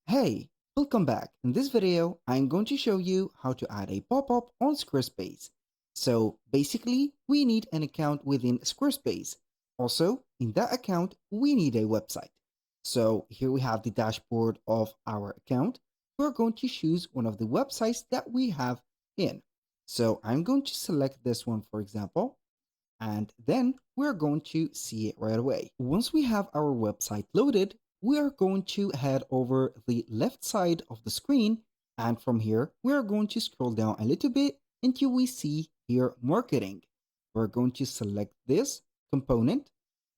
Hey, welcome back. In this video, I'm going to show you how to add a pop-up on Squarespace. So basically, we need an account within Squarespace. Also, in that account, we need a website. So here we have the dashboard of our account. We're going to choose one of the websites that we have in. So I'm going to select this one, for example, and then we're going to see it right away. Once we have our website loaded, we are going to head over the left side of the screen, and from here we are going to scroll down a little bit until we see here marketing. We're going to select this component,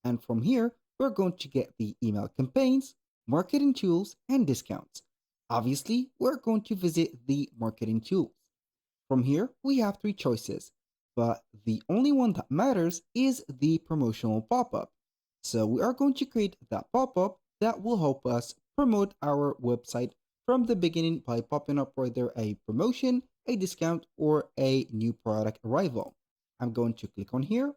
and from here we're going to get the email campaigns, marketing tools, and discounts. Obviously, we're going to visit the marketing tools. From here, we have three choices, but the only one that matters is the promotional pop-up. So we are going to create that pop-up that will help us promote our website from the beginning by popping up whether a promotion, a discount, or a new product arrival. I'm going to click on here,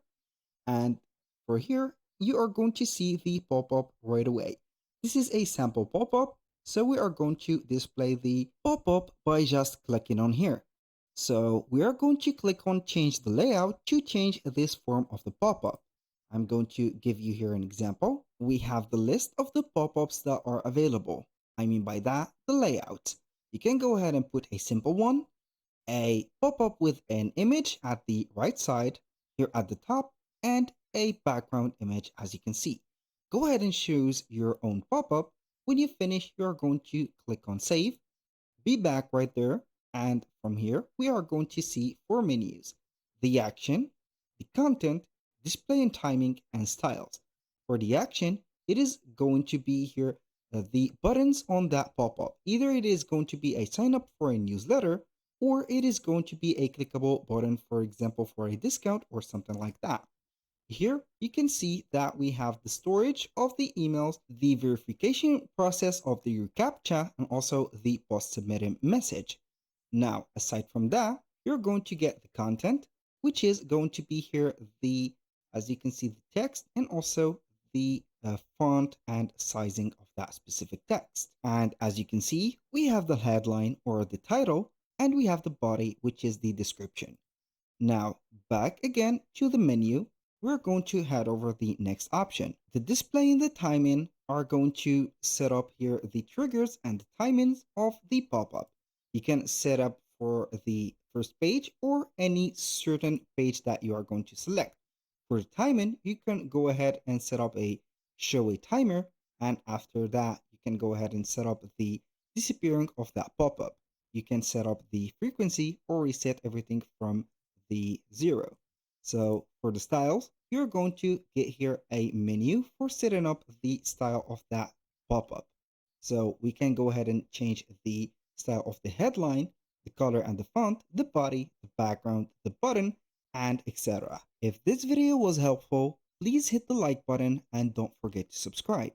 and for here, you are going to see the pop-up right away. This is a sample pop-up, so we are going to display the pop-up by just clicking on here. So we are going to click on change the layout to change this form of the pop-up. I'm going to give you here an example. We have the list of the pop-ups that are available. I mean by that, the layout. You can go ahead and put a simple one, a pop-up with an image at the right side, here at the top, and a background image as you can see. Go ahead and choose your own pop-up. When you finish, you're going to click on save, be back right there, and from here, we are going to see four menus: the action, the content, display and timing, and styles. For the action, it is going to be here the buttons on that pop-up. Either it is going to be a sign up for a newsletter, or it is going to be a clickable button, for example, for a discount or something like that. Here you can see that we have the storage of the emails, the verification process of the CAPTCHA, and also the post submitted message. Now, aside from that, you're going to get the content, which is going to be here as you can see, the text and also the font and sizing of that specific text. And as you can see, we have the headline or the title, and we have the body, which is the description. Now, back again to the menu, we're going to head over the next option. The display and the timing are going to set up here the triggers and the timings of the pop-up. You can set up for the first page or any certain page that you are going to select. For the timing, you can go ahead and set up a show a timer, and after that, you can go ahead and set up the disappearing of that pop-up. You can set up the frequency or reset everything from the 0. So for the styles, you're going to get here a menu for setting up the style of that pop-up. So we can go ahead and change the style of the headline, the color and the font, the body, the background, the button, and etc. If this video was helpful, please hit the like button and don't forget to subscribe.